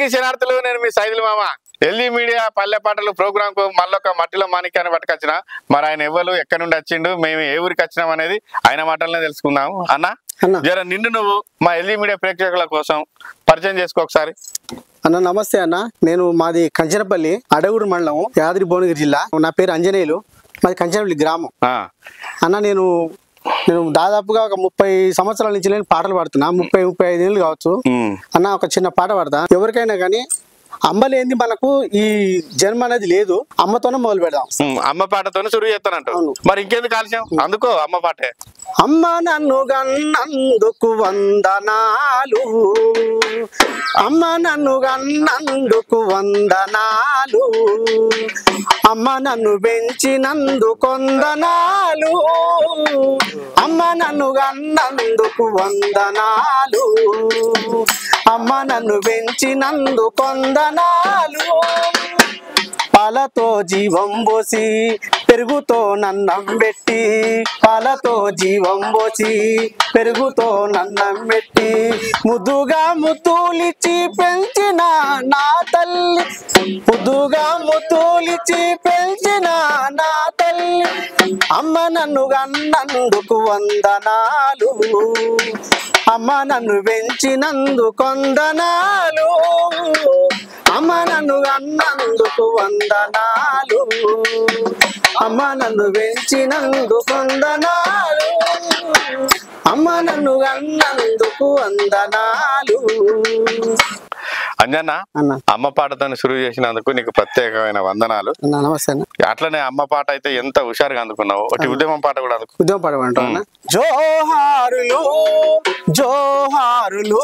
అందరికీ శనార్థులు. నేను మీ సైదులు మామ. ఎల్ఈ మీడియా పల్లె పాటలు ప్రోగ్రామ్ కు మళ్ళొక మట్టిలో మాణిక్యాన్ని పట్టుకొచ్చిన. మరి ఆయన ఎవరు ఎక్కడి నుండి వచ్చిండు, మేము ఏ ఊరికి వచ్చినాం అనేది ఆయన మాటలనే తెలుసుకుందాము. అన్న జర నిన్ను నువ్వు మా ఎల్ఈ మీడియా ప్రేక్షకుల కోసం పరిచయం చేసుకో ఒకసారి. అన్న నమస్తే అన్న. నేను మాది కంచనపల్లి అడగూరు మండలం యాదాద్రి భువనగిరి జిల్లా. నా పేరు అంజనేయులు. మాది కంచనపల్లి గ్రామం. అన్న నేను దాదాపుగా ఒక 30 సంవత్సరాల నుంచి నేను పాటలు పాడుతున్నా. 30-35 ఏళ్ళు కావచ్చు అన్న. ఒక చిన్న పాట పాడతా. ఎవరికైనా కానీ అమ్మ లేనిది మనకు ఈ జన్మ అనేది లేదు. అమ్మతోనే మొదలు పెడదాం. అమ్మ పాటతోనే సురువు చేస్తానంట. మరి ఇంకెందుకు ఆలస్యం, అందుకో అమ్మ పాటే. అమ్మ నన్ను గన్నందుకు వందనాలు, అమ్మ నన్ను గన్నందుకు వందనాలు, అమ్మ నన్ను పెంచినందుకు వందనాలు, అమ్మ నన్ను గన్నందుకు వందనాలు, అమ్మ నన్ను పెంచినందుకు వందనాలు. పాలతో జీవం పోసి పెరుగుతో నన్నం పెట్టి, పాలతో జీవం పోసి పెరుగుతో నన్నం పెట్టి, ముద్దుగా ముద్దులిచ్చి పెంచిన నా తల్లి, ముద్దుగా ముద్దులిచ్చి పెంచిన నా తల్లి, అమ్మ నన్ను గన్నందుకు వందనాలు, అమ్మ నన్ను పెంచినందుకు వందనాలు, అమ్మ నన్ను గన్నందుకు వందనాలు, అమ్మ నన్ను పెంచినందుకు వందనాలు, అమ్మ నన్ను గన్నందుకు వందనాలు. అంజన్న, అమ్మ పాటతో సురువు చేసినందుకు నీకు ప్రత్యేకమైన వందనాలు. నమస్తే. అట్లనే అమ్మ పాట అయితే ఎంత హుషారుగా అందుకున్నావు. ఒకటి ఉద్యమం పాట కూడా అందుకు. ఉద్యమం పాట అంటున్నా. జోహారులు జోహారులు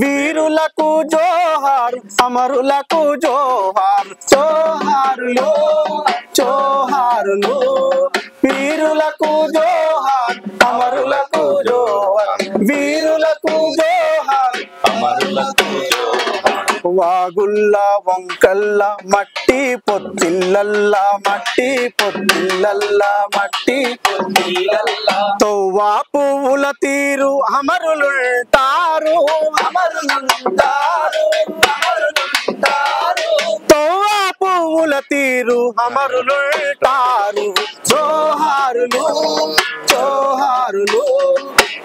వీరులకు జోహారు, అమరులకు జోహారు, జోహారులు జోహారులు వీరులకు జోహారు, అమరులకు జోహారు, వీరులకు జోహారు, అమరులకు జోహారు. వాగుల్లా వంకల్లా మట్టి పొత్తిల్లల్లా, మట్టి పొత్తిల్లల్లా, మట్టి పొత్తిల్లల్లా, తోవా పువ్వుల తీరు అమరులుంటారు, అమరులుంటారు, అమరులుంటారు, తోవా పువ్వుల తీరు అమరులుంటారు. జోహారులు జోహారులు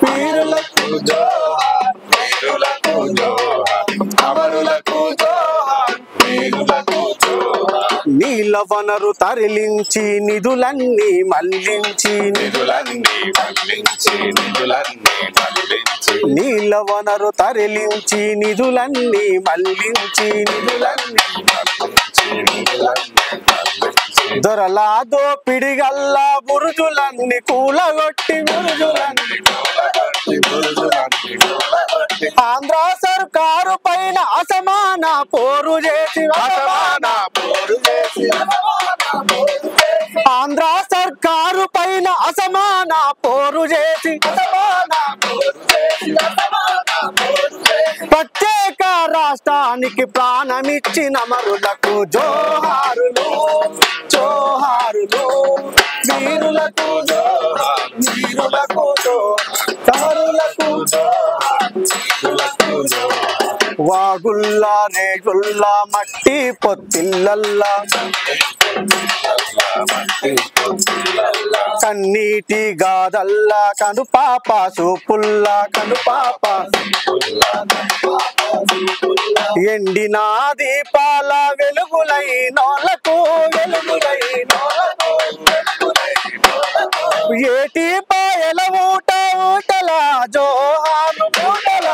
వీరులకు జోహారు, వీరులకు జోహారు, అమరులకు జోహారు, వీరులకు జోహారు. నీల వనరు తరలించి నిధులన్నీ మళ్లించి, నిధులన్నీ మళ్లించి, నిధులన్నీ మళ్లించి, నీల వనరు తరలించి నిధులన్నీ మళ్లించి, నిధులన్నీ మళ్లించి, నిధులన్నీ మళ్లించి, దొరలా దోపిడిగల్లా బురుజులన్నీ కూలగొట్టి, బురుజులన్నీ కూలగొట్టి, బురుజులన్నీ కూలగొట్టి, ఆంధ్ర సర్కారు పైన అసమాన పోరు చేసి, అసమాన పోరు చేసి, ఆంధ్ర సర్కారు పైన అసమాన పోరు చేసి, అసమాన పోరు చేసి, ప్రత్యేక రాష్ట్రానికి ప్రాణమిచ్చిన అమరులకు జోహారులు జోహారులు వీరులకు జోహారు, వీరులకు జోహారు, అమరులకు జోహారు, వీరులకు జోహారు. వాగుల్లా రేగుల్లా మట్టి పొత్తిల్లల్లా, కన్నీటి గాదల్లా కనుపాప సూపుల్లా, కనుపాప ఎండిన దీపాల వెలుగులై నోలకు, వెలుగులై నోలకు, ఏటి పాయల ఊట ఊటల జోహారు, ఊటల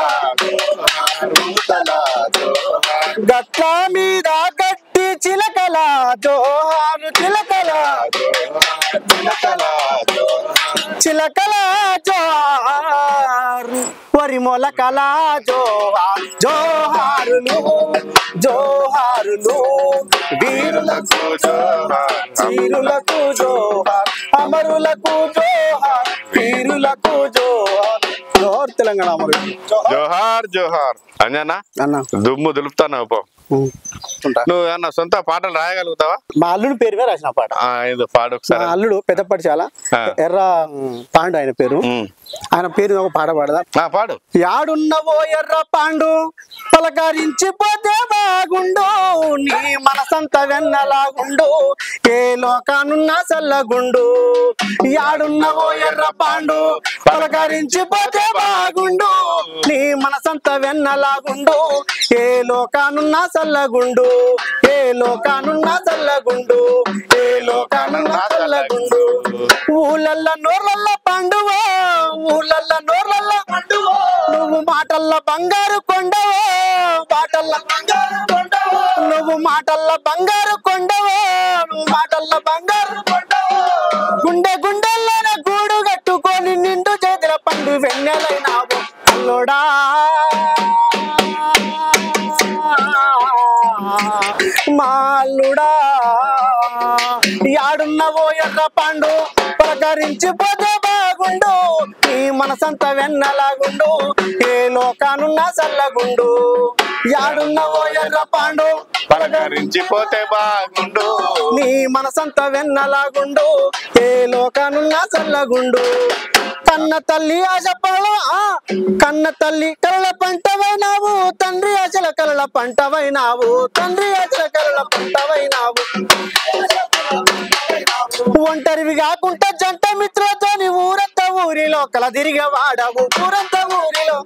ఊటల జోహారు, గట్ల మీద గట్టి చిలకల జోహారు, చిలకల చిలకల చిలకల జోహారు, వరి మొలకల జోహారు, జోహారులు జోహారులు వీరులకు జోహారు, వీరులకు జోహారు, అమరులకు జోహారు, వీరులకు జోహారు. జోహార్ తెలంగాణ అమరులు. జోహార్ జోహార్. అంజనా అన్న దుమ్ము దులుపుతాను. నువ్వు అన్న సొంత పాటలు రాయగలుగుతావా? మా అల్లుడు పేరు మీద రాసిన పాట. పాడు ఒకసారి. అల్లుడు పెద్దపడి చాలా ఎర్ర పాండు ఆయన పేరు. ఆయన పేరు ఒక పాట పాడదా? పాడు. యాడున్నవో ఎర్ర పాండు పలకరించిపోతే బాగుండు, నీ మనసంత వెన్నలాగుండు, ఏ లోకానున్నా చల్లగుండు. యాడున్నవో ఎర్ర పాండు పలకరించిపోతే బాగుండు, నీ మనసంత వెన్నలాగుండు, ఏ లోకానున్నా చల్లగుండు, ఏ లోకానున్నా చల్లగుండు, ఏ లోకానున్నా చల్లగుండు. ఊళ్ళల్ల నోర్లల్ల పండువో, ఊళ్ళల్ల నోర్లల్ల పండువో, నువ్వు మాటల్ల బంగారు కొండవో, మాటల్ల బంగారు కొండవో, నువ్వు మాటల్ల బంగారు కొండవో, నువ్వు మాటల్ల బంగారు కొండవో. గుండె గుండెల్లోన గూడు కట్టుకొని నిండు చేతుల పండు వెన్నెలైనావు అల్లుడా, మా అల్లుడా. యాడున్నవో ఎర్ర పండు పలకరించిపోతే బాగుండు, నీ మనసంత వెన్నలాగుండు, ఏ లోకానున్నా చల్లగుండు. యాడున్నవో ఎర్ర పండు పలకరించిపోతే బాగుండు, నీ మనసంత వెన్నలాగుండు, ఏ లోకానున్నా చల్లగుండు. కన్న తల్లి ఆశ కన్న తల్లి కలల పంటవైనావు, తండ్రి ఆశల కలల పంటవైనావు, తండ్రి ఆశల కలల పంటవైనావు. ఒంటరివి కాకుండా జంట మిత్రులతోని ఊరంతా ఊరిలో కల తిరిగే వాడవు, ఊరంతా ఊరిలో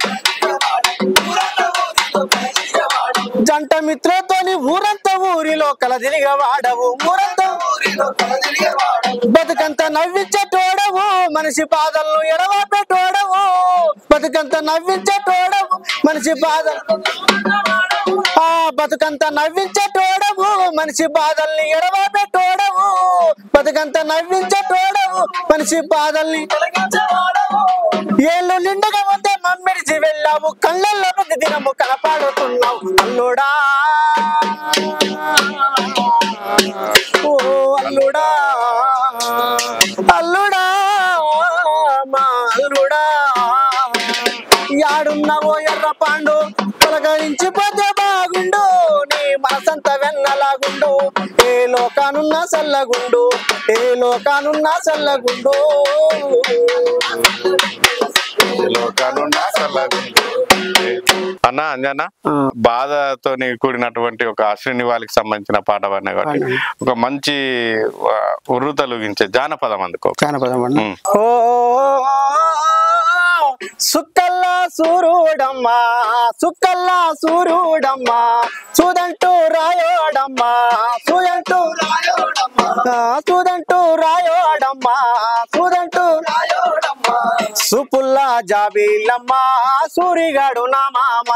జంట మిత్రులతోని ఊరంతా ఊరిలో కల తిరిగే వాడవు, ఊరంతా బతుకంత నవ్వించేటోడవు, మనిషి బాధలను ఎడవపెట్టోడవు, బతుకంత నవ్వించేటోడవు, మనిషి బాధలు బతుకంత నవ్వించేటోడవు, మనిషి బాధల్ని ఎడవపెట్టోడవు, బతుకంత నవ్వించేటోడవు, మనిషి బాధల్ని ఏళ్ళు నిండుగా ఉంటే మమ్మిడిచి వెళ్ళావు, కళ్ళల్లో ప్రతి దినము కనపాడుతున్నావు అల్లుడా, ఓ అల్లుడా, అల్లుడా, మా అల్లుడా. యాడున్నవో ఎర్ర పాండు పలకరించిపోతే బాగుండు, నీ మనసంత వెన్నలాగుండు, ఏ లోకానున్నా చల్లగుండు, ఏ లోకానున్నా చల్లగుండు, లోకానున్నా చల్లగుండు. అన్న అంజన్న, బాధతో కూడినటువంటి ఒక అశ్విని వాళ్ళకి సంబంధించిన పాట పాడినా కాబట్టి ఒక మంచి ఉర్రుతలుగించే జానపదం అందుకో. జానపదం ఓ సుక్కల్లా సూరుడమ్మా, సుక్కల్లా సూరుడమ్మా, చూదంటూ రాయోడమ్మా, చూదంటూ చూదంటూ రాయోడమ్మా, చూదంటూ సుపుల్లా జాబీలమ్మా, సూరిగాడు నా మామ,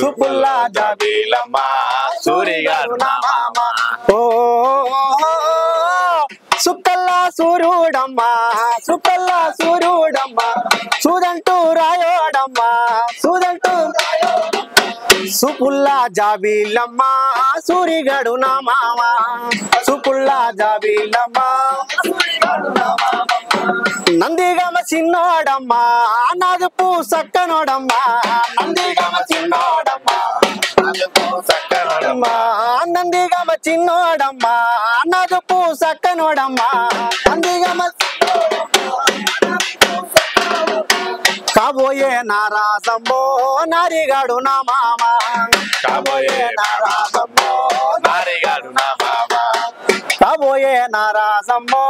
సుపుల్లా జాబీలమ్మా, సూరిగాడు నా మామ. ఓ సుక్కల్లా సూర్యుడమ్మా, సుక్కల్లా సూర్యుడమ్మా, చూదంటూ రాయోడమ్మా, చూదంటూ సుపుల్లా జాబీలమ్మా, సూరిగాడు నా మామ, సుపుల్లా జాబీలమ్మా. నందిగమ చిన్నోడమ్మా, నదుపు సక్కనోడమ్మా, నందిగమ చిన్నోడమ్మా, నందిగమ చిన్నోడమ్మా, నదుపు సక్కనోడమ్మా, నందిగమ కాబోయే నారాజమ్మో నారిగాడు నా మామ, కాబోయే నారాజమ్మో నారిగాడు నా మామ, కాబోయే నారాజమ్మో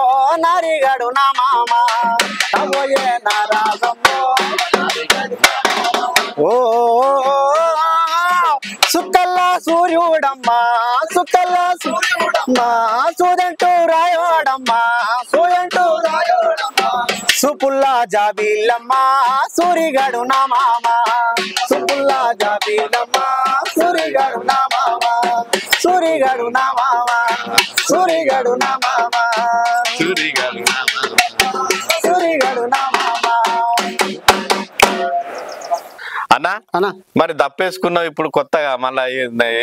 నారిగాడు నా మామ, కాబోయే నారాజమ్మో. ఓ సుక్కల్లా సూర్యుడమ్మా, సుక్కల్లా సూర్యుడమ్మా, చూదంటూ రాయోడమ్మా, చూదంటూ రాయోడమ్మా, సుపుల్లా జాబీలమ్మా, సూరిగాడు నా మామ, సుపుల్లా జాబీలమ్మా, సూరిగాడు నా మామ, సూరిగాడు నా మామ, సూరిగాడు నా మామ, సూరిగాడు నా మామ, సూరిగాడు నా మామ. అన్నా అన్నా మరి దప్పేసుకున్నావు ఇప్పుడు కొత్తగా మళ్ళా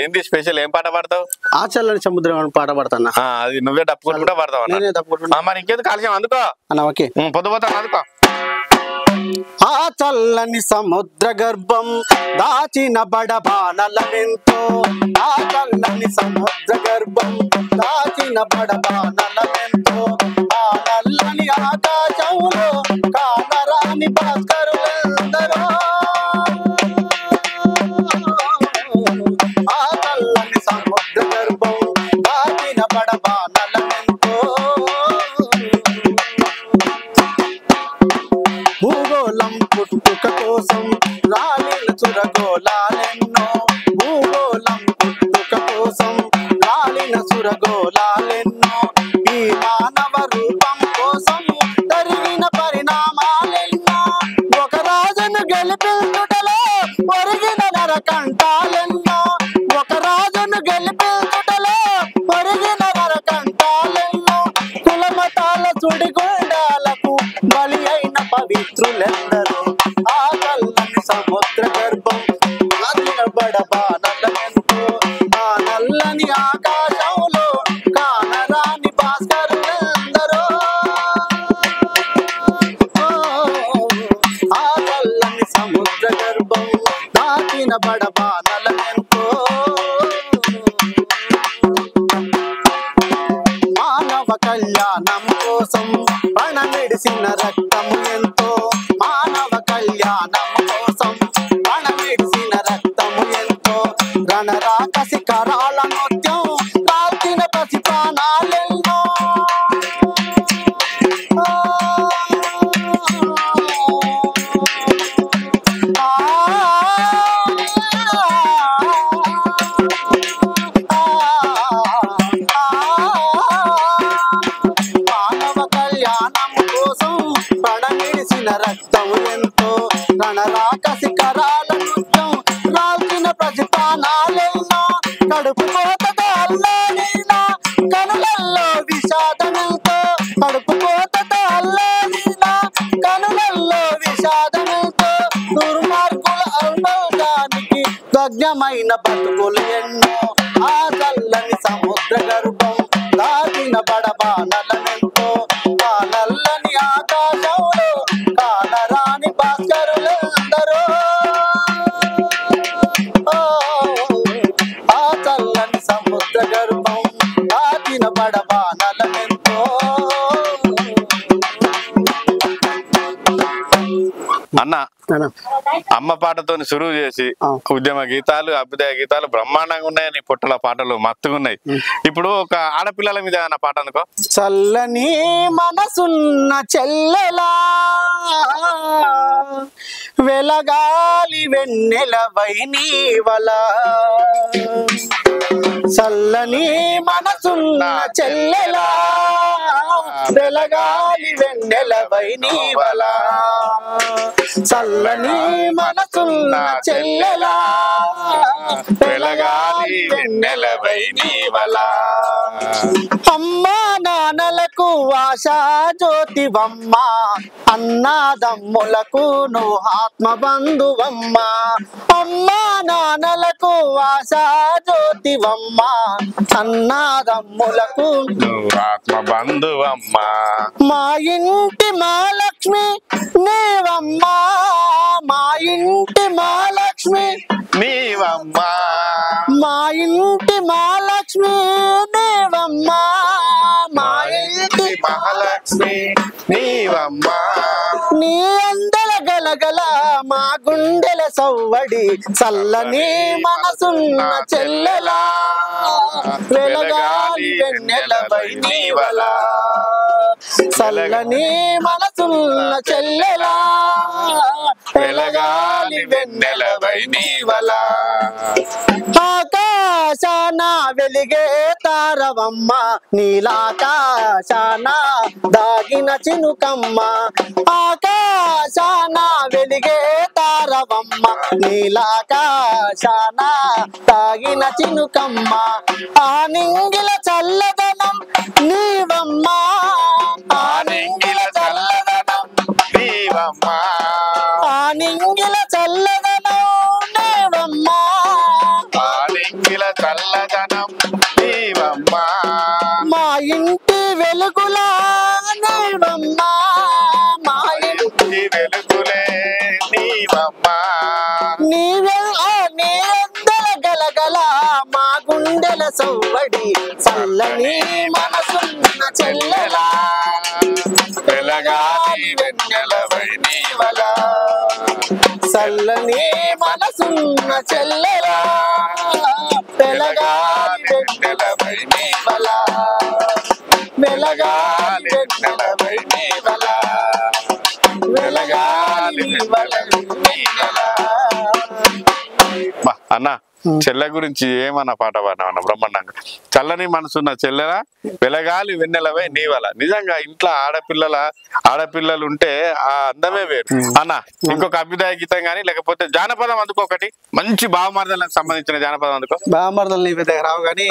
ఏంది స్పెషల్, ఏం పాట పాడతావు? ఆ చల్లని సముద్రం పాట పాడతాను. అది నువ్వే డప్పుకుంటూ పాడతావు అన్న, మరి ఇంకేది కాల్షియం అందుకో అన్న. ఓకే, పొద్దుపోతాను అందుకో. ఆ చల్లని సముద్ర గర్భం దాచిన బడబానలమెంతో, ఆ చల్లని సముద్ర గర్భం దాచిన బడబానలమెంతో, ఆ నల్లని ఆకాశంలో కానరాని భూగోళం పుట్టుక కోసం రాలిన సురగోళాలెన్నో, భూగోళం పుట్టుక కోసం రాలిన సురగోళాలెన్నో, ఈ మానవ రూపం కోసం జరిగిన పరిణామాలెన్నో, ఒక రాజును గెలిపించుటలో ఒరిగిన నరకంఠాలెన్నో, ఒక రాజును గెలిపించుటలో ఒరిగిన నరకంఠాలెన్నో, కులమతాల సుడిగుండాలకు బలి అయిన పవిత్రులెందరూ, ఆ చల్లని సముద్ర గర్భం బడబానలెంతో, ఆ నల్లని ఆకాశంలో కానరాని భాస్కరులెందరో, ఆ చల్లని సముద్ర గర్భం దాటిన బడబానలెంతో, మానవ కళ్యాణం కోసం పణమిడిసిన రక్తము ఎంతో, మానవ కళ్యాణం కోసం పణమిడిసిన రక్తము ఎంతో, రణరాకసి కరాల నృత్యం కాల్చిన పసి ప్రాణాలెన్నో, మానవ కళ్యాణం కోసం పణమిడిసిన రక్తము ఎంతో, రణరాకసి కరాల నృత్యం రాల్చిన పసి ప్రాణాలెన్నో, కడుపు కోతతో అల్లాడిన కనులల్లో విషాదమెంతో, కడుపు కోతతో అల్లాడిన కనులల్లో విషాదమెంతో, దుర్మార్గుల అనుభవానికి దగ్ధమైన బతుకులు ఎన్నో, ఆ చల్లని సముద్ర గర్భం దాటిన బడబానలెంతో, ఆ నల్లని ఆకాశంలో కానరాని భాస్కరులెందరో, ఆ చల్లని సముద్ర గర్భం దాటిన బడబానలెంతో. అన్న అమ్మ పాటతో సురువు చేసి ఉద్యమ గీతాలు అభ్యుదయ గీతాలు బ్రహ్మాండంగా ఉన్నాయి, నీ పుట్టల పాటలు మత్తుగా ఉన్నాయి. ఇప్పుడు ఒక ఆడపిల్లల మీద ఏమన్నా పాట అనుకో. చల్లని మనసున్న చెల్లెలా వెలగాలి వెన్నెలవై నీవల, చల్లని మనసున్న చెల్లెలా వెలగాలి వెన్నెలవై నీవల, చల్లని మనసున్న చెల్లెలా వెలగాలి వెన్నెలవై నీవల, అమ్మా నాన్నలకు ఆశా జ్యోతివమ్మ, అన్నాదమ్ములకు నువ్వు ఆత్మ బంధువమ్మ, అమ్మా నాన్నలకు ఆశా జ్యోతివమ్మ, అన్నాదమ్ములకు నువ్వు ఆత్మ బంధువమ్మ, మా ఇంటి మహాలక్ష్మి నీవమ్మా, మా ఇంటి మహాలక్ష్మి నీవమ్మా, మా ఇంటి మహాలక్ష్మి నీవమ్మా, మా ఇంటి మహాలక్ష్మి నీవమ్మా, నీ అందల గలగల మా గుండెల సవ్వడి, చల్లని మనసున్న చెల్లెలా వెలగాలి వెన్నెలవై నీవల, చల్లని మనసున్న చెల్లెలా వెలగాలి వెన్నెలవై నీవల, ఆకాశాన వెలిగే తారవమ్మ, నీలాకాశాన దాగిన చినుకమ్మ, ఆకాశాన వెలిగే తారవమ్మ, నీలాకాశాన దాగిన చినుకమ్మ, ఆ నింగిల చల్లదనం నీవమ్మ, ఆ నింగిల చల్లదనం నీవమ్మ, ఆ నింగిల చల్లదనం నీవమ్మ, ఆ నింగిల చల్లదనం నీవమ్మ, మా ఇంటి వెలుగులా నీవమ్మ, మా ఇంటి వెలుగులే నీవమ్మ, నీవే నీ అందల గలగల మా గుండెల సవ్వడి, చల్లని మనసున్న చెల్లెలా వెలగాలి వెన్నెలవై నీవల, చల్లని మనసున్న చెల్లెలా వెలగాలి వెన్నెలవై నీవల, వెలగాలి వెన్నెలవై నీవల, వెలగాలి అన్న చెల్లె గురించి ఏమన్నా పాట పాడినా బ్రహ్మాండంగా. చల్లని మనసున్న చెల్లెల వెలగాలి వెన్నెలవే నీవల. నిజంగా ఇంట్లో ఆడపిల్లలు ఉంటే ఆ అందమే వేరు అన్న. ఇంకొక అభ్యుదయ గీతం గానీ లేకపోతే జానపదం అందుకో, ఒకటి మంచి భావమర్దలకు సంబంధించిన జానపదం అందుకో. భావమర్దలు నీ దగ్గర రావు కానీ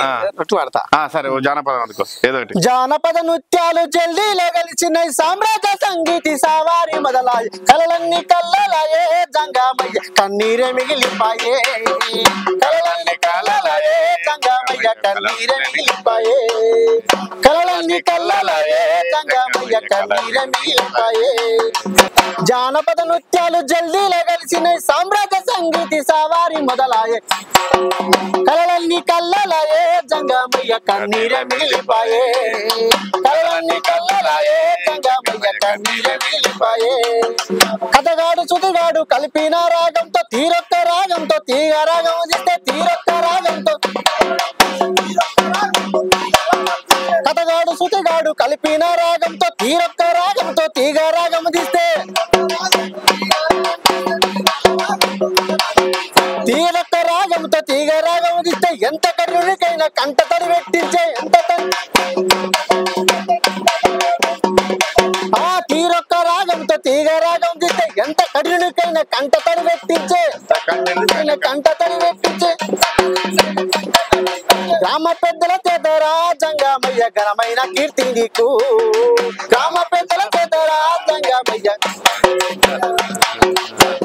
పాడతా. సరే ఓ జానపదం అందుకో ఏదో ఒకటి. జానపద నృత్యాలు జల్దీలో కలిసినాయి, సామ్రాజ్య సంగీతి సావారి మొదలాయి, కలలన్నీ కల్లలాయే జంగమయ్య కన్నీరే మిగిలిపాయే, కలలన్నీ కల్లలాయే జంగమయ్య కన్నీరే మిగిలిపాయే, కలలన్నీ కల్లలాయే జంగమయ్య కన్నీరే మిగిలిపాయే. జానపద నృత్యాలు జల్దీలో కలిసినాయి, సామ్రాజ్య సంగీతి సావారి మొదలాయే, కలలన్నీ కల్లలాయే జంగమయ్య కన్నీరే మిగిలిపాయే, కలలన్నీ కల్లలాయే జంగమయ్య కన్నీరే మిగిలిపాయే. కథగాడు సుతిగాడు కలిపిన రాగంతో తీరొక్క రాగంతో తీగ రాగం చేస్తే తీరొక్క రాగంతో, కథగాడు సుతిగాడు కలిపిన రాగంతో తీరొక్క రాగంతో తీగ రాగం తీస్తే, తీరొక్క రాగంతో తీగ రాగం తీస్తే ఎంత కరుణికైనా కంట తడి పెట్టించే, ఎంత ఆ తీరొక్క రాగంతో తీగ రాగం తీస్తే ఎంత కరుణికైనా కంట తడి పెట్టించే, కంట తడి పెట్టించే. గ్రామ పెద్దల చేత రాజంగమయ్య ఘనమైన కీర్తి నీకు, గ్రామ పెద్దల చేత రాజంగమయ్య,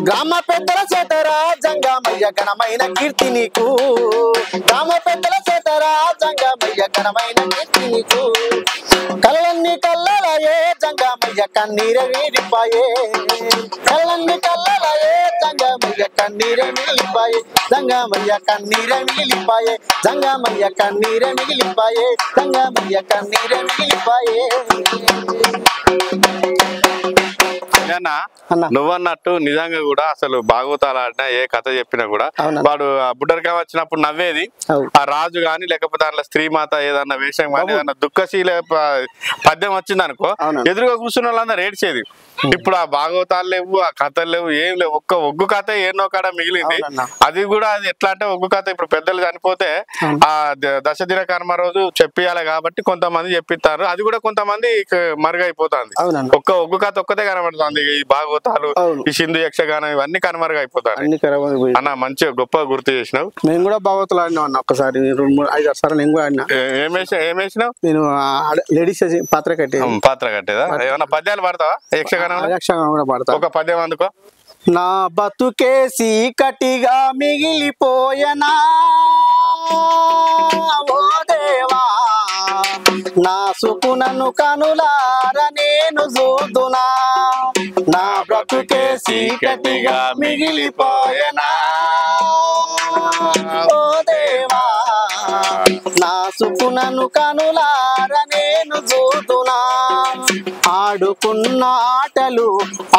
గ్రామ పెద్దల చేత రాజంగమయ్య ఘనమైన కీర్తి నీకు, గ్రామ పెద్దల చేత రాజంగమయ్య ఘనమైన కీర్తి నీకు. కళ్ళన్నీ కల్లలాయే జంగమయ్య కన్నీరే మిగిలిపాయే, కళ్ళన్నీ కల్లలాయే జంగమయ్య కన్నీరే మిగిలిపాయే, జంగమయ్య కన్నీరే మిగిలిపాయే, జంగమయ్య కన్నీరే మిగిలిపాయే, జంగమయ్య కన్నీరే మిగిలిపాయే. నువ్వన్నట్టు నిజంగా కూడా అసలు భాగవతాలు ఆడినా ఏ కథ చెప్పినా కూడా వాడు బుడ్డరికాయ వచ్చినప్పుడు నవ్వేది ఆ రాజు గాని, లేకపోతే దాంట్లో స్త్రీమాత ఏదన్నా వేషం కానీ ఏదన్నా దుఃఖశీల పద్యం వచ్చింది అనుకో, ఎదురుగా కూర్చున్న వాళ్ళందరూ ఏడ్చేది. ఇప్పుడు ఆ భాగవతాలు లేవు, ఆ కథలు లేవు, ఏం లేవు. ఒక్క ఒగ్గు కథ ఏనో కాడ మిగిలింది. అది కూడా అది ఎట్లా అంటే ఒగ్గు కథ ఇప్పుడు పెద్దలు చనిపోతే ఆ దశదిన కర్మ రోజు చెప్పియాలి కాబట్టి కొంతమంది చెప్పిస్తారు. అది కూడా కొంతమంది మరుగైపోతుంది. ఒక్క ఒగ్గు కథ ఒక్కతే కనబడుతుంది. ఈ భాగవతాలు, ఈ సింధు యక్షగానం ఇవన్నీ కనుమరుగైపోతాయి. అన్న మంచిగా గొప్ప గుర్తు చేసినావు. నేను కూడా భాగవతాలు ఆడినా అన్న, ఒక్కసారి 5-6 సార్లు నేను కూడా ఆడినా. ఏమేసినావు? నేను లేడీస్ పాత్ర కట్టేదా? ఏమన్నా పద్యాలు పడతావా యక్షగానం? కూడా పడతా. ఒక పద్యం అందుకో. నా బతుకే చీకటిగా మిగిలిపోయనా ఓ దేవా, నా సుకునను కనులార నేను చూదునా, నా బ్రతుకే చీకటిగా మిగిలిపోయనా ఓ దేవా, నా సుకునను కనులార నేను చూదునా. ఆడుకున్న ఆటలు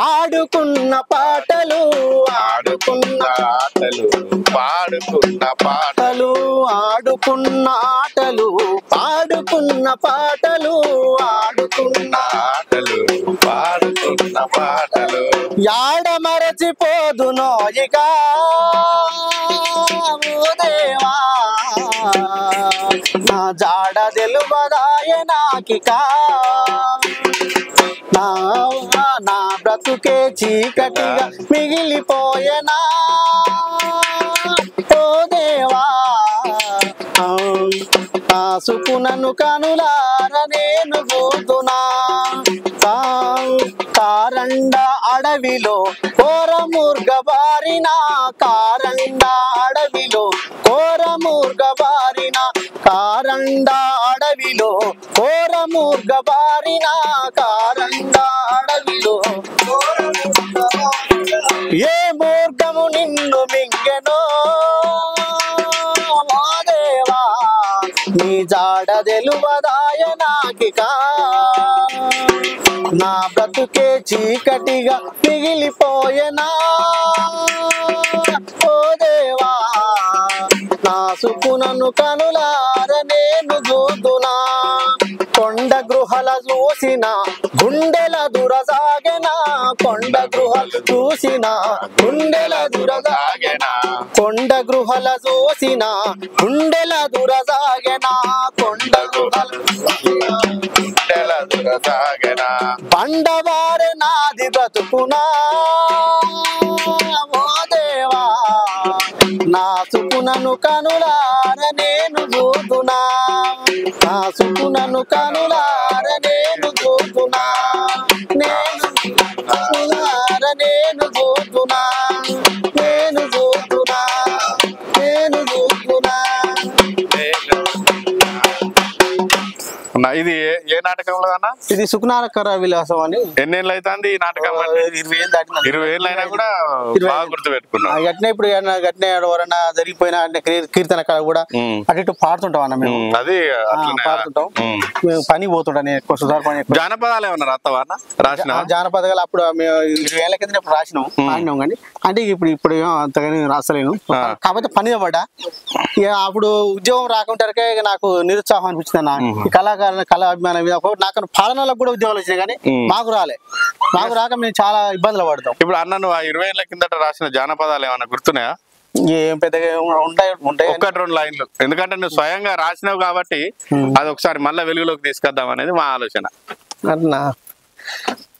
ఆడుకున్న పాటలు, ఆడుకున్న ఆటలు పాడుకున్న పాటలు, ఆడుకున్న ఆటలు పాడుకున్న పాటలు, ఆడుకున్న ఆటలు పాడుకున్న పాటలు. యాడ మరచిపోదునో ఇక ఓ దేవా, నా జాడ తెలువదాయ నాకిక, నా బ్రతుకే చీకటిగా మిగిలిపోయేనా ఓ దేవా, నా సుకునను కనులార నేను చూదునా. కారండ అడవిలో కోరమూర్గ బారిన, కారండ అడవిలో కోరమూర్గ బారిన, కారండ అడవిలో కోరమూర్గ బారిన, కారండ అడవిలో ఏ మూర్ఖము నిన్ను మింగెనో ఓ దేవా, నీ జాడ తెలువదాయ నాకిక, నా బ్రతుకే చీకటిగా మిగిలిపోయేనా ఓ దేవా, నా సుకునను కనులార నేను చూదునా. కొండ గృహల చూసిన గుండెల దురసాగెనా, కొండ గృహలు చూసిన గుండెల దురసాగెనా కొండ గృహల చూసిన గుండెల దురసాగెనా కొండ గృహలు గుండెల దురసాగెనా బండవారె నాది బ్రతుకునా ఓ దేవా నా సుకునను కనులార నేను చూతున్నా నా సుకునను కనులార నేను చూతున్నా నేను కనులార నేను చూతున్నా నేను చూతున్నా నేను చూతున్నా ఇది ఏ నాటకంలో అన్న ఇది సుకునారకర విలాసం అని ఎన్నేళ్ళు అవుతుంది ఈ నాటకం 20 ఏళ్ళు దాటిన 20 ఏళ్ళు అయినా కూడా బాగా గుర్తు పెట్టుకున్నాం గట్నే ఇప్పుడు గట్నే ఎవరన్నా జరిగిపోయినా అంటే కీర్తన కాడ కూడా అటు ఇటు పాడుతుంటాం అన్న మేము అది పాడుతుంటాం మేము పని పోతుంటాం నేను ఎక్కువ సుధార్ పని జానపదాలు ఏమన్నా రాస్తావా అన్న రాసిన జానపదాలు అప్పుడు మేము 20 ఏళ్ల కింద ఇప్పుడు రాసినాం ఆడినాం కానీ అంటే ఇప్పుడు అంతగాని రాస్తలేను కాకపోతే పని పడ్డా ఇక అప్పుడు ఉద్యోగం రాకుంటారకే ఇక నాకు నిరుత్సాహం అనిపించింది అన్న ఈ కళా అభిమానం మీద నాకు పాలనలకు కూడా ఉద్యోగాలు వచ్చినాయి కానీ మాకు రాక మేము చాలా ఇబ్బందులు పడతాం ఇప్పుడు అన్న నువ్వు 20 ఏళ్ల కిందట రాసిన జానపదాలు ఏమన్నా గుర్తున్నాయా ఏం పెద్దగా ఉంటాయి 1-2 లైన్లు ఎందుకంటే నువ్వు స్వయంగా రాసినావు కాబట్టి అది ఒకసారి మళ్ళీ వెలుగులోకి తీసుకొద్దాం అనేది మా ఆలోచన అట్లా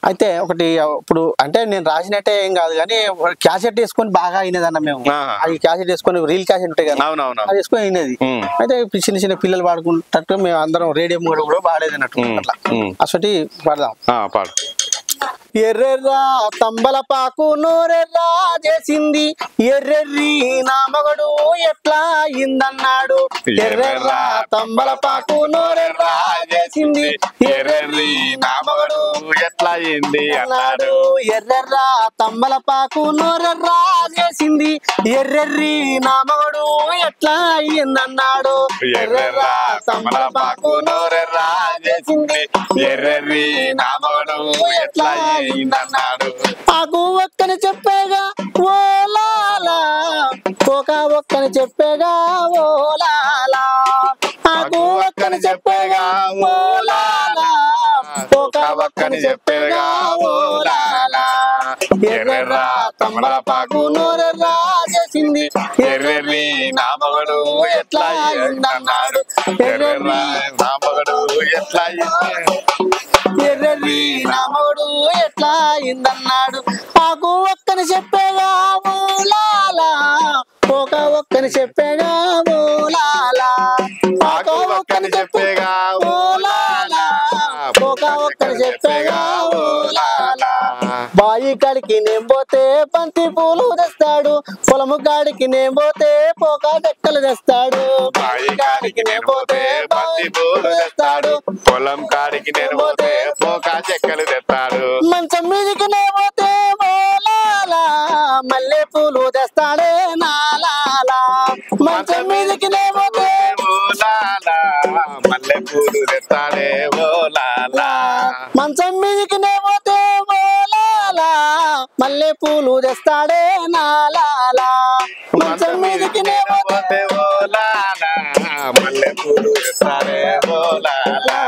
అయితే ఒకటి ఇప్పుడు అంటే నేను రాసినట్టే ఏం కాదు కానీ క్యాసెట్ వేసుకొని బాగా అయినదన్న మేము అది క్యాసెట్ వేసుకొని రీల్ క్యాసెట్ ఉంటాయి కదా అది వేసుకొని అయినది అయితే చిన్న చిన్న పిల్లలు పాడుకుంటట్టు మేము అందరం రేడియో కూడా పాడేది అన్నట్టు అట్లా అసలు పాడదాం పాడు ఎర్రెర్రా తంబలపాకు నోరెర్రా చేసింది ఎర్రెర్రి నా మగడు ఎట్లా అయిందన్నాడు ఎర్రెర్రా తంబలపాకు నోరెర్రా చేసింది ఎర్రెర్రి నా మగడు ఎట్లా అయింది అన్నాడు ఎర్రెర్రా తంబలపాకు నోరెర్రా చేసింది ఎర్రెర్రి నా మగడు ఎట్లా అయిందన్నాడు ఎర్రెర్రా తంబలపాకు నోరెర్రా చేసింది ఎర్రెర్రి నా మగడు ఎట్లా అన్నాడు ఆకు ఒక్కని చెప్పేగా ఓలాలా కోక ఒక్కని చెప్పేగా ఓలాలా ఆకు ఒక్కని చెప్పేగా ఓలాలా కోక ఒక్కని చెప్పేగా ఓలాలా ఎర్రెర్రా తంబలపాకు నోరెర్రా చేసింది ఎర్రెర్రి నా మగడు ఎట్లా అయిందన్నాడు ఎర్రెర్రి నా మగడు ఎట్లా ఎర్రెర్రి నా మగడు ఎట్లా అయిందన్నాడు ఆకు ఒక్కని చెప్పేగా ఓలాలా కోక ఒక్కని చెప్పేగా ఓలాలా ఆకు ఒక్కని చెప్పేగా ఓలాలా కోక ఒక్కని చెప్పేగా ఓలాలా బాయి కాడికి నేంపోతే బంతి పూలు తెస్తాడు పొలము కాడికి నేంపోతే పోక చెక్కలు తెస్తాడు బాయి కాడికి నేంపోతే బంతి పూలు తెస్తాడు పొలం కాడికి నేంపోతే పోక చెక్కలు తెస్తాడు మంచం మీదికి నేంపోతే ఓలాలా మల్లె పూలు తెస్తాడే నాలాలా మంచం మీదికి నేంపోతే ఓలాలా మల్లె పూలు తెస్తాడే ఓలాలా మంచం మీదికి నేంపోతే ఓలాలా మల్లె పూలు తెస్తాడే నాలాలా మంచం మీదికి నేంపోతే ఓలాలా మల్లె పూలు తెస్తాడే ఓలాలా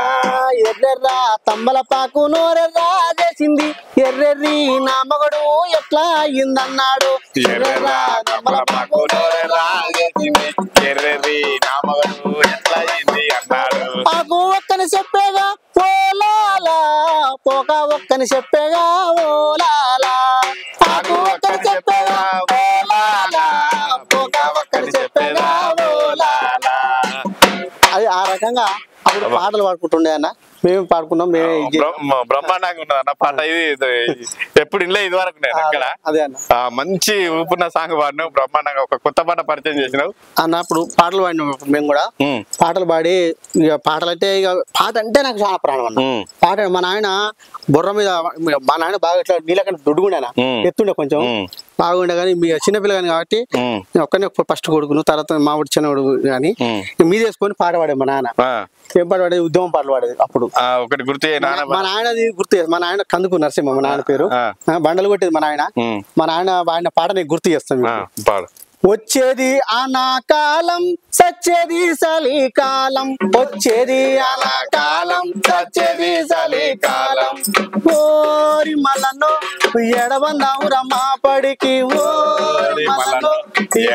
ఎర్రెర్రా తంబలపాకు నోరెర్రా చేసింది ఎర్రెర్రి నా మగడు ఎట్లా అయిందన్నాడు ఎర్రెర్రా తంబలపాకు నోరెర్రా చేసింది ఎర్రెర్రి నా మగడు ఎట్లా అయింది అన్నాడు ఆకు ఒక్కని చెప్పేగా ఓలాలా పోక ఒక్కని చెప్పేగా ఓలాలా ఆకు ఒక్కని చెప్పేగా ఓలాలా పోక ఒక్కని చెప్పేగా ఓలాలా అది ఆ రకంగా అప్పుడు పాటలు పాడుకుంటుండే అన్న మేము పాడుకున్నాం బ్రహ్మాండంగా ఉన్నది అన్న పాట ఇది ఎప్పుడు ఇల్లే ఇది వరకు నేను అక్కడ అదే అన్న మంచి ఊపున్న సాంగ్ పాడినావు బ్రహ్మాండంగా ఒక కొత్త పాట పరిచయం చేసినావు అన్న అప్పుడు పాటలు పాడినాం మేము కూడా పాటలు పాడి ఇక పాటలు అంటే ఇక పాట అంటే నాకు చాలా ప్రాణం అన్న పాట మా నాయన బుర్ర మీద మా నాయన బాగా ఇట్లా నీళ్ళకన్నా దొడ్డుకుండేనా ఎత్తుండే కొంచెం బాగుండే కానీ మీ చిన్నపిల్లగాని కాబట్టి ఒక్కనే ఫస్ట్ కొడుకును తర్వాత మామిడి చిన్నవాడు కానీ మీద వేసుకొని పాట పాడేది మా నాన్న ఏం పాట పాడేది ఉద్యమం పాటలు పాడేది అప్పుడు ఒకటి గుర్తు మా నాయనది గుర్తు మా నాయన కందుకు నరసింహ మా నాయన పేరు బండలు కొట్టేది మా నాయన పాడిన పాట నీకు గుర్తు చేస్తాను వచ్చేది అనాకాలం సచ్చేది చలికాలం వచ్చేది అనాకాలం సచ్చేది చలికాలం ఓరి మలను ఎడబందాము రమాపడికి ఓరి మలను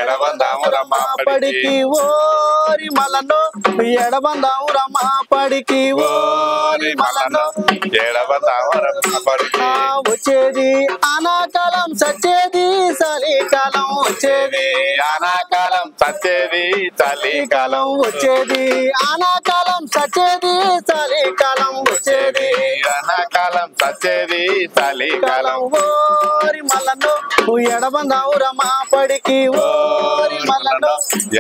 ఎడబందాము రమాపడికి ఓరి మలను ఎడబందాము రమాపడికి ఓరి మలను ఎడబందాము రమాపడికి వచ్చేది అనాకాలం సచ్చేది చలికాలం వచ్చేది అనాకాలం సచ్చేది చలికాలం వచ్చేది అనాకాలం సచ్చేది చలికాలం వచ్చేది అనాకాలం సచ్చేది చలికాలం ఓరి మలను ఎడబందావు రమాపడికి ఓరి మలను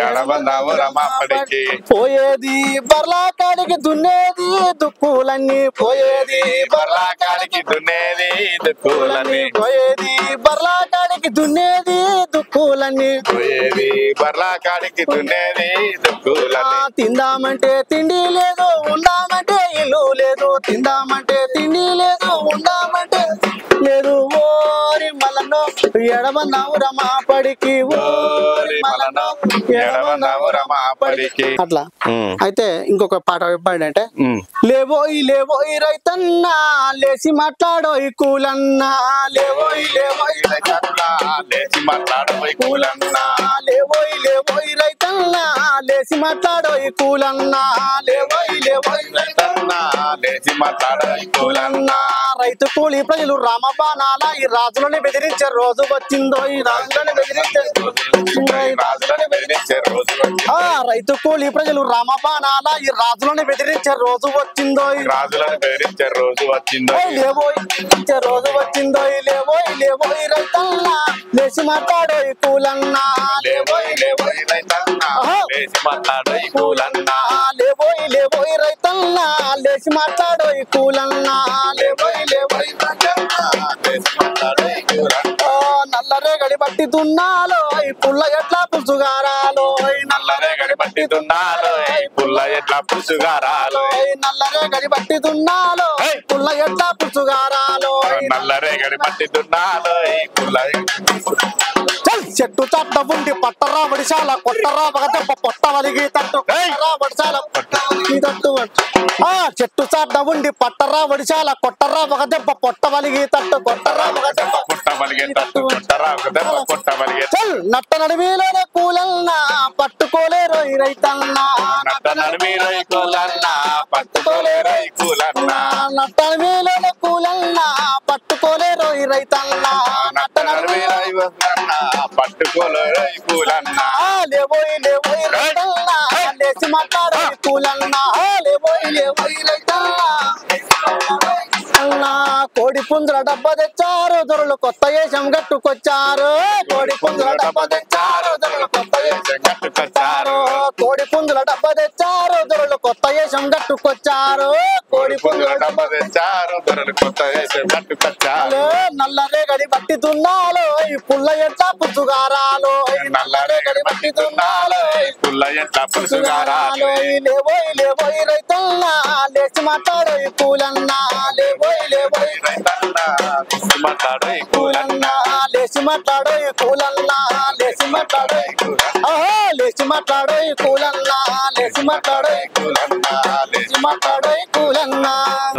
ఎడబందాము రమాపడికి పోయేది బర్లాకాడికి దున్నేది దుక్కులన్నీ పోయేది బర్లాకాడికి దున్నేది దుక్కులన్నీ పోయేది బర్లాకాడికి దున్నేది దుక్కులన్నీ పోయేది బర్లాకాడికి దున్నేది దుక్కులన్నీ తిందామంటే తిండి లేదు ఉందామంటే ఇల్లు లేదు తిందామంటే తిండి లేదు ఉందామంటే లేదు ఓరి మలను ఎడబందాము రమాపడికి ఓరి మలను ఎడబందాము రమాపడికి అట్లా అయితే ఇంకొక పాట చెప్పాడంటే లేవోయి రైతన్నా లేచి మాట్లాడోయి కూలన్నా లేవోయి రైతన్నా లేచి మాట్లాడోయి కూలన్నా లేవోయి రైతన్నా లేచి మాట్లాడోయి కూలన్నా లేవోయి రైతన్నా లేచి మాట్లాడోయి కూలన్నా రైతు కూలి ప్రజలు రామబాణాల ఈ రాజులని బెదిరించే రోజు వచ్చిందో ఈ రాజులని బెదిరించే రైతు కూలి ప్రజలు రామబాణాల ఈ రాజులని బెదిరించే రోజు వచ్చిందో ఈ రాజులను బెదిరించే రోజు వచ్చిందో లేవోయి రోజు వచ్చిందో లేవోయి రైతన్నా లేచి మాట్లాడోయి కూలన్నా లేవోయి రైతన్నా లేచి మాట్లాడోయి కూలన్నా లేవోయి రైతన్నా లేచి మాట్లాడోయి కూలన్నా లేవోయి రైతన్నా లేచి మాట్లాడోయి కూలన్నా నల్లరేగడి బట్టి దున్నాలో ఈ పుల్ల ఎట్లా పులుసుగారాలో నల్లరేగడి బట్టి దున్నాలో పుల్ల ఎట్లా పులుసుగారాలో నల్లరేగడి బట్టి దున్నాలో పుల్ల ఎట్లా పులుసుగారాలో నల్లరేగడి బట్టి దున్నాలో పుల్ల చెట్టు చట్ట ఉండి పట్టరా వడిశాల కొట్టరా బగదెబ్బ పొట్ట వలిగి తట్టు వడిశాల తట్టు చెట్టు చాట ఉండి పట్టరా వడిశాల కొట్టరా బగదెబ్బ పొట్ట వలిగి తట్టు కొట్టరా బగదెబ్బ పొట్ట వలిగి తట్టు కొట్టరా బగదెబ్బ పొట్ట వలిగి నట్ట నడిమీలోనే కూలన్నా పట్టుకోలేరు ఈ రైతన్నా నట్ట నడిమీలోనే కూలన్నా పట్టుకోలేరు ఈ కూలన్నా నట్ట నడిమీలోనే కూలన్నా పట్టుకోలేరు ఈ రైతన్నా నట్ట నడిమీలోనే పట్టుకోలేరు ఈ కూలన్నా లేవోయి రైతన్నా లేచి మాట్లాడో ఈ కూలన్నా లేవోయి రైతన్నా కోడి పుంజుల డబ్బా తెచ్చారు దొరలు కొత్త వేషం గట్టుకొచ్చారు కోడి పుంజుల డబ్బా తెచ్చారు దొరలు కొత్త వేషం గట్టుకొచ్చారు కోడి పుంజుల డబ్బా తెచ్చారు దొరలు కొత్త వేషం గట్టుకొచ్చారు కోడి పుంజుల డబ్బా తెచ్చారు దొరలు కొత్త వేషం గట్టుకొచ్చారు నల్లరేగడి బట్టి దున్నాలో ఈ పుల్ల ఎట్లా పులుసుగారాలో నల్లరేగడి బట్టి దున్నాలో ఈ పుల్ల ఎట్లా పులుసుగారాలో లేవోయి రైతన్నా లేచి మాట్లాడో ఈ కూలన్నా లేవోయి రైతన్నా లేచి మాట్లాడో ఈ కూలన్నా లేచి మాట్లాడో ఈ కూలన్నా లేచి మాట్లాడో లేచి మాట్లాడో ఈ కూలన్నా లేచి మాట్లాడో ఈ కూలన్నా లేచి మాట్లాడో ఈ కూలన్నా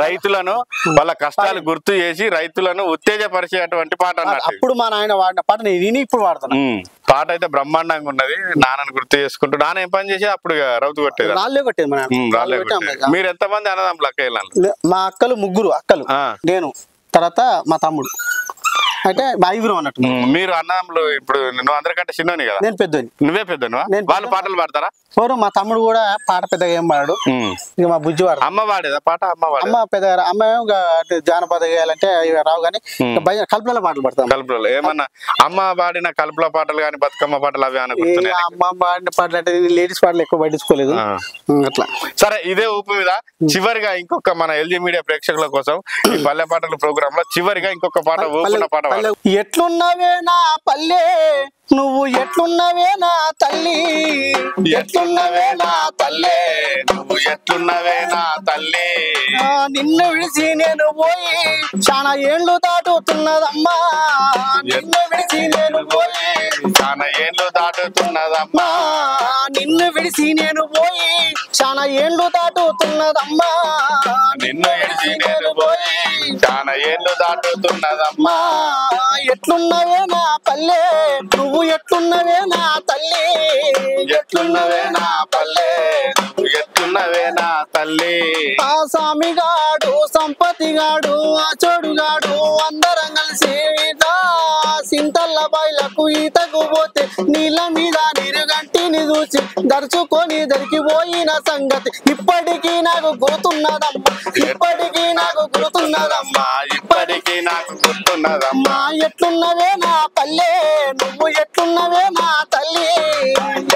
రైతులను వాళ్ళ కష్టాలు గుర్తు చేసి రైతులను ఉత్తేజపరిచేటువంటి పాట అన్నట్టు. అప్పుడు మా నాయన వాడిన పాట నేను ఇప్పుడు వాడుతున్నా. పాట అయితే బ్రహ్మాండంగా ఉన్నది. నాన్నను గుర్తు చేసుకుంటూ నాన్న ఏం పని చేసి అప్పుడు రౌతు కొట్టేది రాళ్ళే కొట్టేది మన మీరు ఎంతమంది అన్నదమ్ములు అక్క వెళ్ళాలి? మా అక్కలు ముగ్గురు అక్కలు, నేను, తర్వాత మా తమ్ముడు. అయితే మా ఐదుగురం అన్నట్టు. మీరు అన్నదమ్ములు ఇప్పుడు నువ్వు అందరికంటే చిన్నోని కదా? నేను పెద్దోని. నువ్వే పెద్దనువా? వాళ్ళు పాటలు పాడతారా? మా తమ్ముడు కూడా పాట పెద్దగా ఏం పాడాడు. ఇక మా బుజ్జి వాడు. అమ్మ పాడేదా పాట? అమ్మ పెద్దగా అమ్మ జానపద గేయాలంటే రావు కానీ కల్పనలో పాటలు పడతాం. కల్పనలో ఏమన్నా అమ్మ పాడిన కల్పన పాటలు కానీ బతుకమ్మ పాటలు అవి అని అమ్మ పాడిన పాటలు అంటే లేడీస్ పాటలు ఎక్కువ పట్టించుకోలేదు అట్లా. సరే, ఇదే ఊపు మీద చివరిగా ఇంకొక మన ఎల్జీ మీడియా ప్రేక్షకుల కోసం ఈ పల్లె పాటలు ప్రోగ్రామ్ లో చివరిగా ఇంకొక పాట ఊపున పాట. ఎట్లున్నవే నా పల్లె నువ్వు ఎట్లున్నవే నా తల్లి, ఎట్లున్నవే నా తల్లి నువ్వు ఎట్లున్నవే నా తల్లి, నిన్ను విడిచి నేను పోయి చాలా ఏళ్ళు దాటుతున్నదమ్మా, నిన్ను విడిచి నేను పోయి చాలా ఏళ్ళు దాటుతున్నదమ్మా నిన్ను విడిసి నేను పోయి చాలా ఏళ్ళు దాటుతున్నదమ్మా నిన్ను విడిచి నేను పోయి చాలా ఏళ్ళు దాటుతున్నదమ్మా ఎట్లున్నవే నా పల్లె నువ్వు ఎట్లున్నవే నా తల్లి ఎట్లున్నవే నా పల్లె నువ్వు ఎట్లున్నవే నా తల్లి ఆ స్వామిగాడు సంపతిగాడు ఆ చోడుగాడు అందరం కలిసి సింతల్ల బయలకు ఈతకు పోతే నీళ్ళ మీద నీరుగంటిని చూసి దర్చుకొని దొరికిపోయిన సంగతి ఇప్పటికీ నాకు గుర్తున్నదమ్మా ఇప్పటికీ నాకు గుర్తున్నదమ్మా ఇప్పటికీ నాకు గుర్తున్నదమ్మా ఎట్లున్నవే నా పల్లె నువ్వు ఎట్లున్నవే నా తల్లి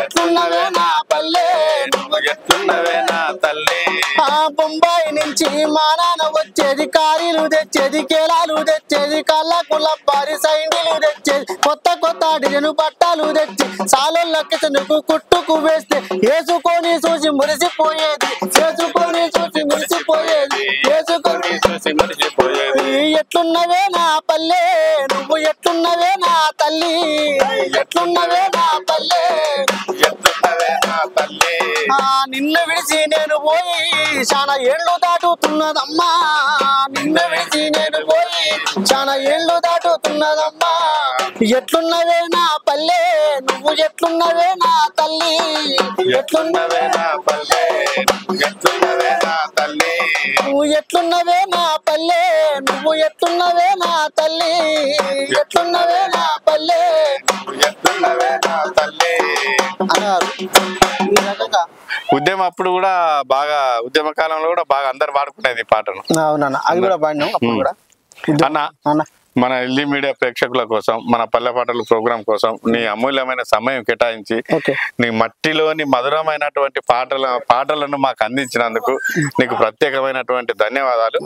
ఎట్లున్నవే నా పల్లె నువ్వు ఎట్లున్నవే నా తల్లి ఆ బొంబాయి నుంచి మా నాన్న వచ్చేది కారీలు తెచ్చేది కేలాలు తెచ్చేది కళ్ళకు లబ్బారి సైండిలు తెచ్చేది కొత్త కొత్త డిజైన్ బట్టలు తెచ్చి సాలొల్లకి నువ్వు కుట్టుకు వేస్తే వేసుకొని చూసి మురిసిపోయేది వేసుకొని చూసి మురిసిపోయేది వేసుకొని చూసి మరిచిపోయేది ఎట్లున్నవే నా పల్లె నువ్వు ఎట్లున్నవే నా తల్లి ఎట్లున్నవే నా పల్లె ఎట్లున్నవే నా తల్లి నిన్ను విడిచి నేను పోయి చాలా ఏళ్ళు దాటుతున్నదమ్మా నిన్ను విడిచి నేను పోయి చాలా ఏళ్ళు దాటుతున్నదమ్మా ఎట్లున్నవే నా పల్లె నువ్వు ఎట్లున్నవే నా తల్లి ఎట్లున్నవే నా పల్లె ఎట్లున్నవే నా తల్లి నువ్వు ఎట్లున్నవే నా పల్లె నువ్వు ఎట్లున్నవే నా తల్లి ఎట్లున్నవే నా పల్లె ఎట్లున్నవే నా తల్లి అన్నారు ఈ రకంగా ఉద్యమం అప్పుడు కూడా బాగా ఉద్యమ కాలంలో కూడా బాగా అందరు పాడుకునేది ఈ పాటను అవునన్నా అది కూడా పాడినాం అప్పుడు కూడా అన్న మన ఎల్ఈ మీడియా ప్రేక్షకుల కోసం మన పల్లె పాటలు ప్రోగ్రాం కోసం నీ అమూల్యమైన సమయం కేటాయించి నీ మట్టిలోని మధురమైనటువంటి పాటలను మాకు అందించినందుకు నీకు ప్రత్యేకమైనటువంటి ధన్యవాదాలు.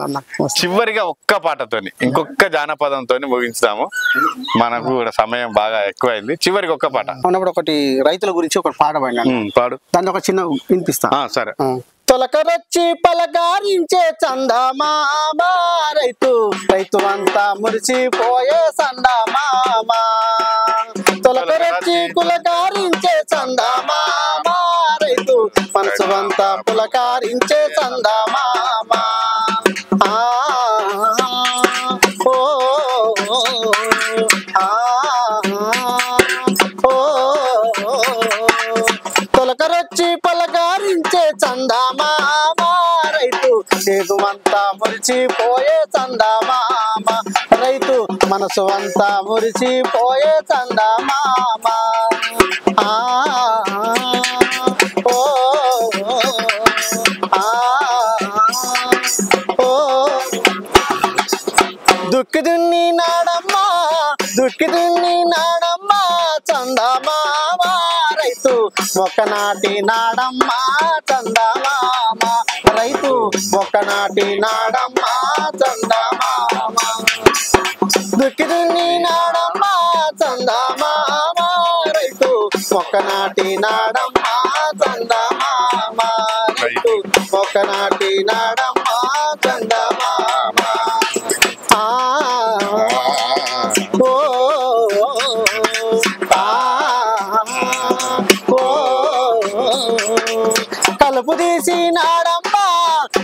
చివరిగా ఒక్క పాటతోని ఇంకొక జానపదంతో ముగించుదాము, మనకు కూడా సమయం బాగా ఎక్కువైంది. చివరికి ఒక్క పాట ఉన్నప్పుడు ఒకటి రైతుల గురించి ఒక పాట పాడు, దాన్ని ఒక చిన్న వినిపిస్తా. సరే. తొలకరొచ్చి పలకారించే చందమామ రైతు అంతా మురిసిపోయే సందమామ తొలకరొచ్చి పులకారించే చందమామ రైతు మనసు అంతా పులకారించే చందమామ తొలకరొచ్చి పలకారించే చందమామ రైతు చేతుమంతా మురిసిపోయే చందమామ రైతు మనసు అంతా మురిసిపోయే చందమామ దుక్కి దున్ని నాడమ్మా దుక్కి దున్ని నాడమ్మా చందమామ రైతు ఒకనాటి నాడమ్మా చందమామ రైతు ఒకనాటి నాడమ్మా చందమామ దుక్కి దున్ని నాడమ్మా చందమామ రైతు ఒకనాటి నాడమ్మా చందమామ రైతు ఒకనాటి నాడమ్మా చందమామ కలుపు తీసి నాడమ్మా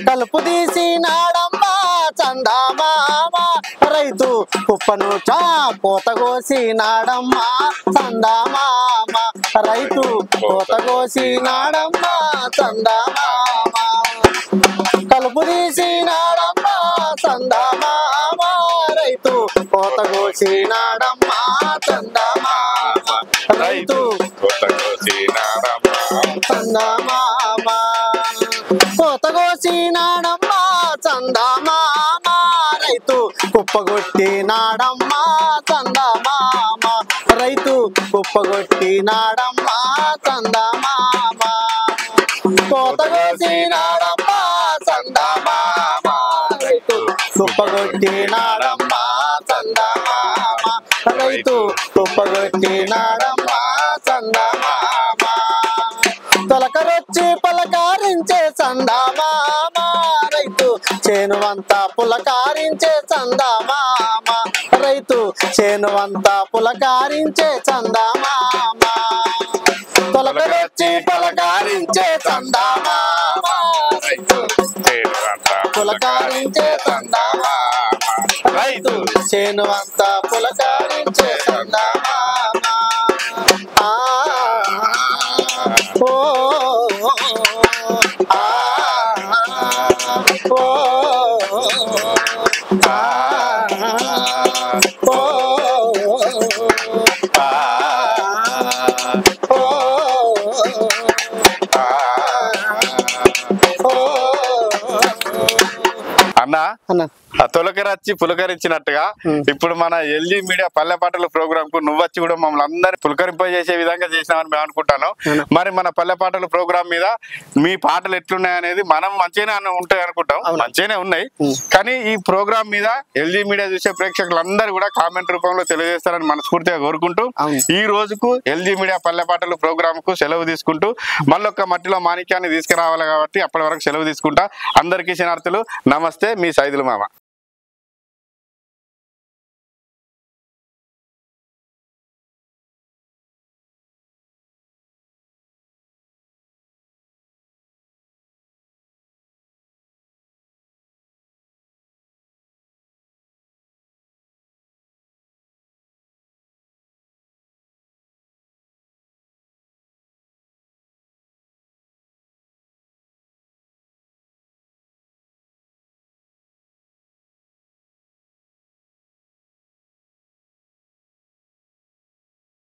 కలుపు తీసి నాడమ్మా చందమామ రైతు కుప్పను కోత కోసి నాడమ్మా చందమామ రైతు కోత కోసి నాడమ్మా చందమామ కలుపు తీసి నాడమ్మా చందమామ రైతు కోత కోసి నాడమ్మా చందమామ రైతు కోత కోసి నాడమ్మా చందమామ కోత కోసి నాడమ్మా చందమామ రైతు కుప్పగొట్టి నాడమ్మా చందమామ రైతు కుప్పగొట్టి నాడమ్మా చందమామ కోత కోసి నాడమ్మా చందమామ రైతు కుప్పగొట్టి నాడమ్మా చందమామ రైతు కుప్పగొట్టి నాడమ్మా చందమామ తొలకరొచ్చి పలకారించే చందమామ రైతు చేనువంతా పులకారించే చందమామ రైతు చేను అంతా పులకారించే చందమామ తొలకరొచ్చి పులకారించే చందమామ రైతు పులకారించే చందమామ రైతు చేను అంతా పులకారించే చందమామ ఓ అన్న తొలకరచ్చి పులకరించినట్టుగా ఇప్పుడు మన ఎల్జీ మీడియా పల్లె పాటల ప్రోగ్రామ్ కు నువ్వు వచ్చి కూడా మమ్మల్ని అందరినీ పులకరింపజేసే విధంగా చేసినామని మేము అనుకుంటాను. మరి మన పల్లె పాటల ప్రోగ్రామ్ మీద మీ పాటలు ఎట్లున్నాయి అనేది మనం మంచిగానే ఉంటాయి అనుకుంటాం, మంచిగానే ఉన్నాయి. కానీ ఈ ప్రోగ్రామ్ మీద ఎల్జీ మీడియా చూసే ప్రేక్షకులందరూ కూడా కామెంట్ రూపంలో తెలియజేస్తారని మనస్ఫూర్తిగా కోరుకుంటూ ఈ రోజుకు ఎల్జీ మీడియా పల్లె పాటలు ప్రోగ్రామ్ కు సెలవు తీసుకుంటూ మళ్ళొక్క మట్టిలో మాణిక్యాన్ని తీసుకురావాలి కాబట్టి అప్పటి వరకు సెలవు తీసుకుంటా. అందరికీ శనార్థులు. నమస్తే, మీ సైదులు మామ.